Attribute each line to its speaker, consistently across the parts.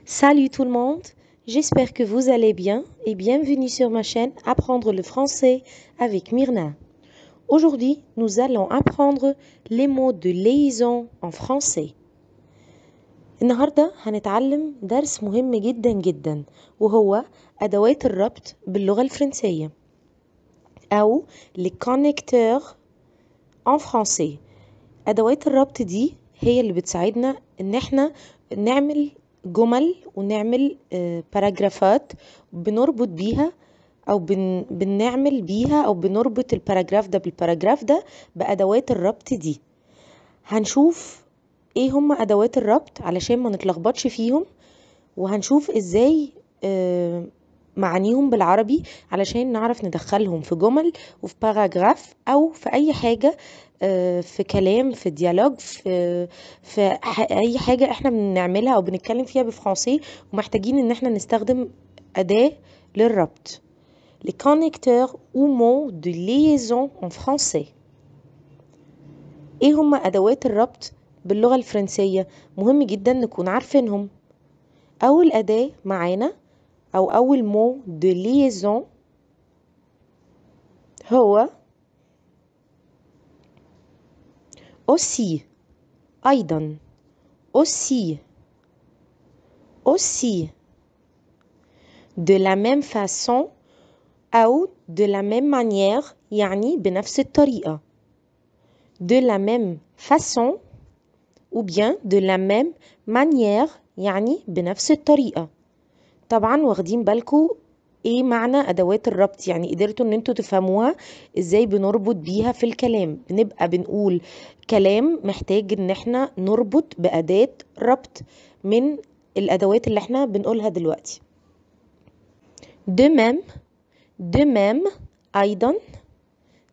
Speaker 1: Salut tout le monde, j'espère que vous allez bien et bienvenue sur ma chaîne Apprendre le français avec Myrna. Aujourd'hui, nous allons apprendre les mots de liaison en français. النهاردة هنتعلم درس مهم جدا جدا وهو أدوات الربط باللغة الفرنسية أو les connecteurs en français. أدوات الربط دي هي اللي بتساعدنا إن احنا نعمل جمل ونعمل باراجرافات بنربط بيها أو بنعمل بيها أو بنربط الباراجراف ده بالباراجراف ده بأدوات الربط دي. هنشوف ايه هم أدوات الربط علشان ما نتلخبطش فيهم، وهنشوف ازاي معانيهم بالعربي علشان نعرف ندخلهم في جمل وفي باراجراف أو في أي حاجة، في كلام، في ديالوج، في أي حاجة احنا بنعملها أو بنتكلم فيها بفرنسي ومحتاجين ان احنا نستخدم أداة للربط. Les connecteurs ou mots de liaison en français. ايه هم أدوات الربط باللغة الفرنسية؟ مهم جدا نكون عارفينهم. أول أداة معانا أو أول mot de liaison هو aussi، أيضا aussi de la même façon أو de la même manière، يعني بنفس الطريقة. de la même façon ou bien de la même manière يعني بنفس الطريقة. طبعا واخدين بالكم ايه معنى ادوات الربط، يعني قدرتوا ان انتوا تفهموها ازاي بنربط بيها في الكلام. بنبقى بنقول كلام محتاج ان احنا نربط بأداة ربط من الادوات اللي احنا بنقولها دلوقتي. de même ايضا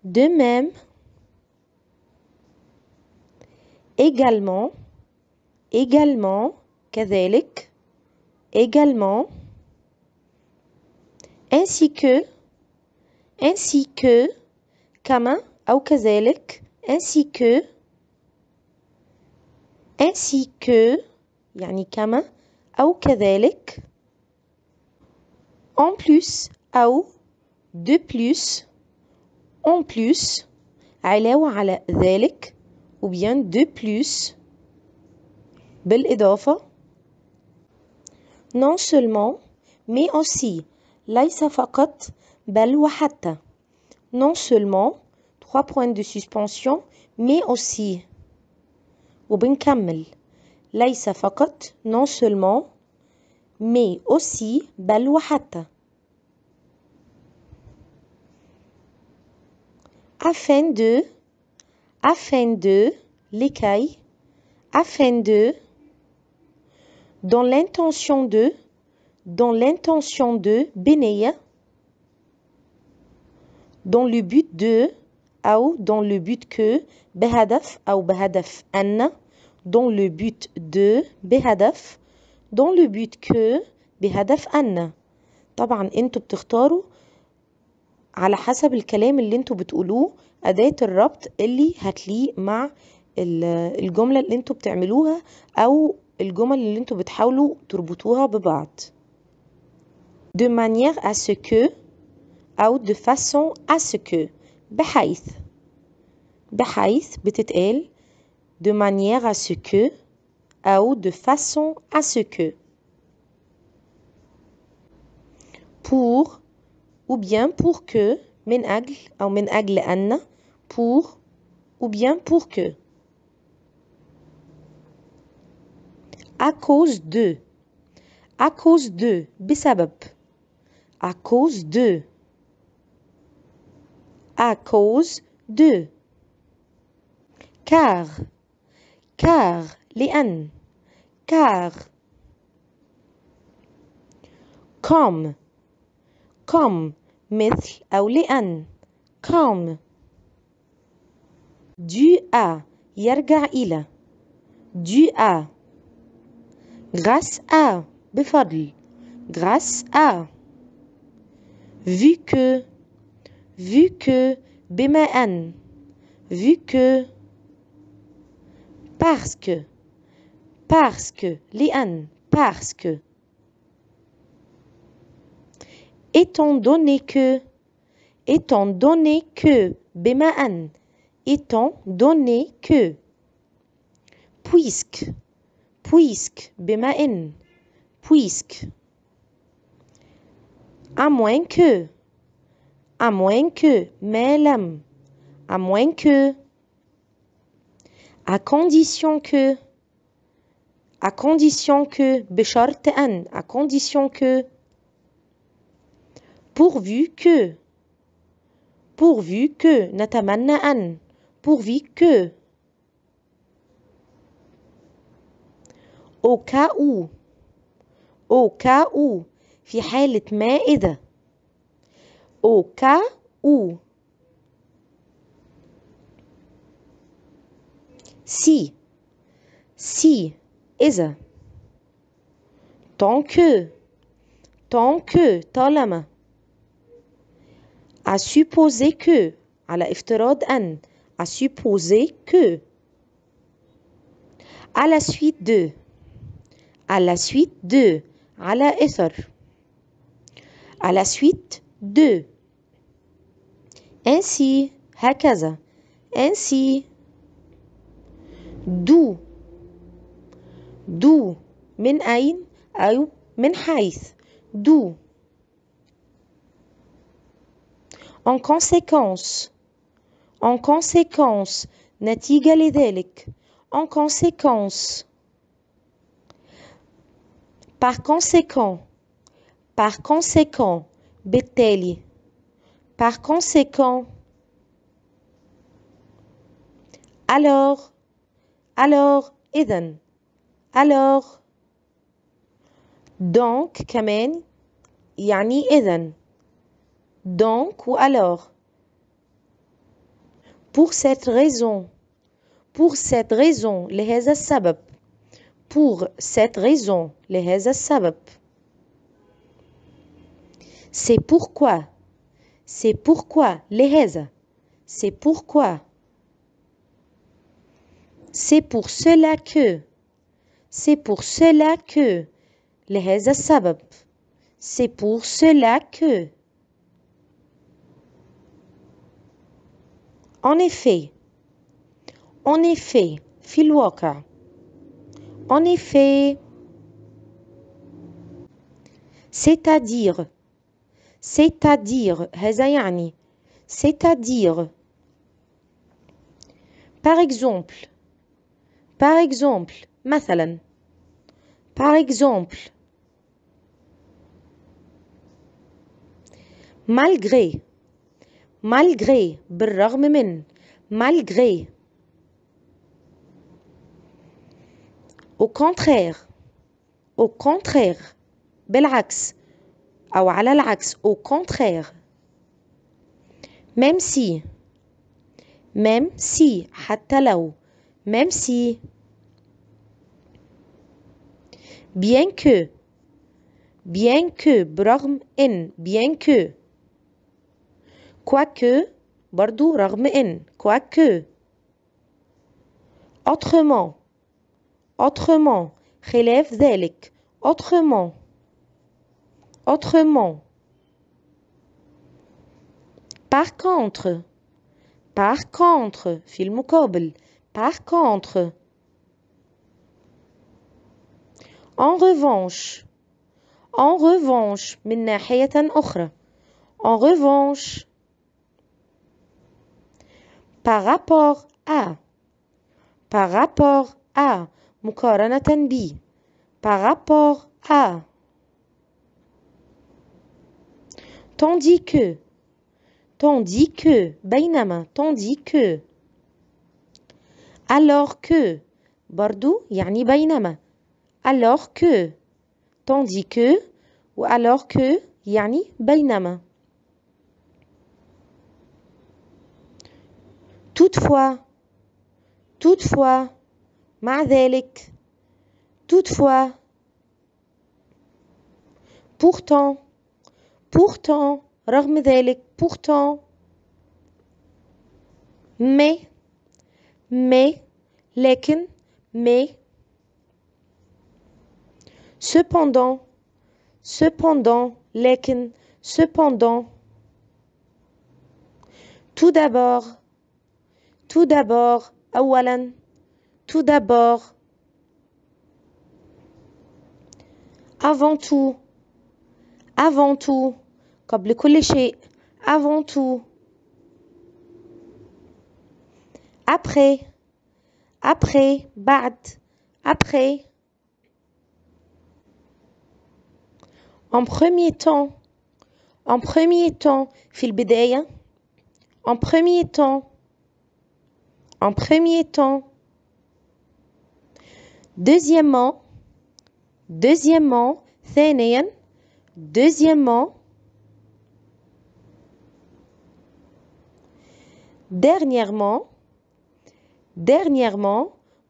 Speaker 1: de même également كذلك également ainsi que كما أو كذلك ainsi que يعني كما أو كذلك en plus أو de plus en plus علاوة على ذلك ou bien de plus بالإضافة. non seulement mais aussi ليس فقط بل وحتى. non seulement 3 points de suspension mais aussi وبنكمل ليس فقط non seulement mais aussi بل وحتى. afin de لكي afin de dans l'intention de بنية dans le but de أو dans le but que بهدف أو بهدف أن dans le but de بهدف dans le but que بهدف أن. طبعا انتوا بتختاروا على حسب الكلام اللي انتوا بتقولوه أداة الربط اللي هتليق مع الجملة اللي انتوا بتعملوها أو الجمل اللي انتوا بتحاولوا تربطوها ببعض. de manière à ce que أو de façon à ce que بحيث بتتقال de manière à ce que أو de façon à ce que. pour ou bien pour que من أجل أو من أجل أن pour ou bien pour que. à cause de بسبب à cause de car لأن car comme مثل أو لأن comme dû à يرجع إلى dû à grâce à بفضل grâce à vu que بما أن vu que parce que لأن parce que étant donné que بما أن étant donné que puisque بما إن puisque à moins que ما لم à moins que à condition que بشرط أن à condition que pourvu que نتمنى أن pourvu que au cas où في حالة ما إذا au cas où si إذا tant que طالما à supposer que على افتراض أن à supposer que à la suite de على إثر à la suite de ainsi هكذا ainsi d'où من أين أو من حيث d'où en conséquence نتيجة لذلك en conséquence par conséquent بالتالي par conséquent alors إذن alors donc كمان يعني إذن donc ou alors pour cette raison لهذا السبب pour cette raison لهذا السبب c'est pourquoi لهذا c'est pourquoi c'est pour cela que لهذا السبب c'est pour cela que en effet في الواقع en effet c'est-à-dire هذا يعني c'est-à-dire par exemple مثلا par exemple malgré بالرغم من malgré au contraire بالعكس أو على العكس au contraire même si حتى لو même si bien que برغم إن bien que quoique برضو رغم إن quoique autrement خلاف ذلك autrement par contre في المقابل par contre en revanche من ناحية أخرى en revanche par rapport à مقارنة ب par rapport à tandis que بينما tandis que alors que برضو يعني بينما alors que tandis que ou alors que يعني بينما toutefois مع ذلك toutefois pourtant رغم ذلك pourtant mais لكن mais cependant لكن cependant, tout d'abord, أولا, tout d'abord, avant tout, قبل كل شيء, avant tout, après, بعد, après, en premier temps, في البداية, en premier temps, deuxièmement, ثانيا, deuxièmement, dernièrement,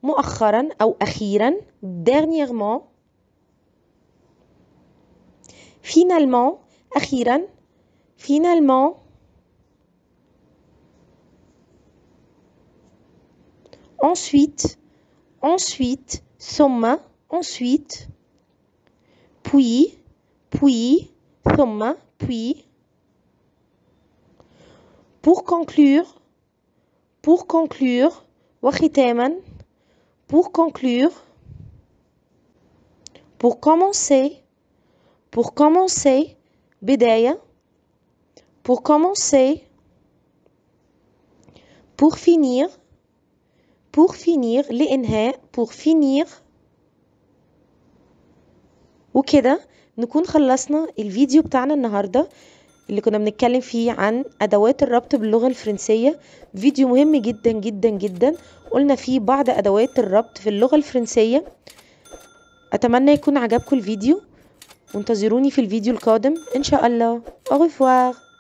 Speaker 1: مؤخرا أو أخيرا, dernièrement, finalement, أخيرا, finalement, ensuite, ثم, ensuite, puis, ثم, puis, pour conclure, وختاما, pour conclure, pour commencer, بداية, pour commencer, pour finir, لإنهاء, pour finir. وكده نكون خلصنا الفيديو بتاعنا النهاردة اللي كنا بنتكلم فيه عن أدوات الربط باللغة الفرنسية. فيديو مهم جدا جدا جدا، قلنا فيه بعض أدوات الربط في اللغة الفرنسية. أتمنى يكون عجبكم الفيديو، وانتظروني في الفيديو القادم إن شاء الله. au revoir.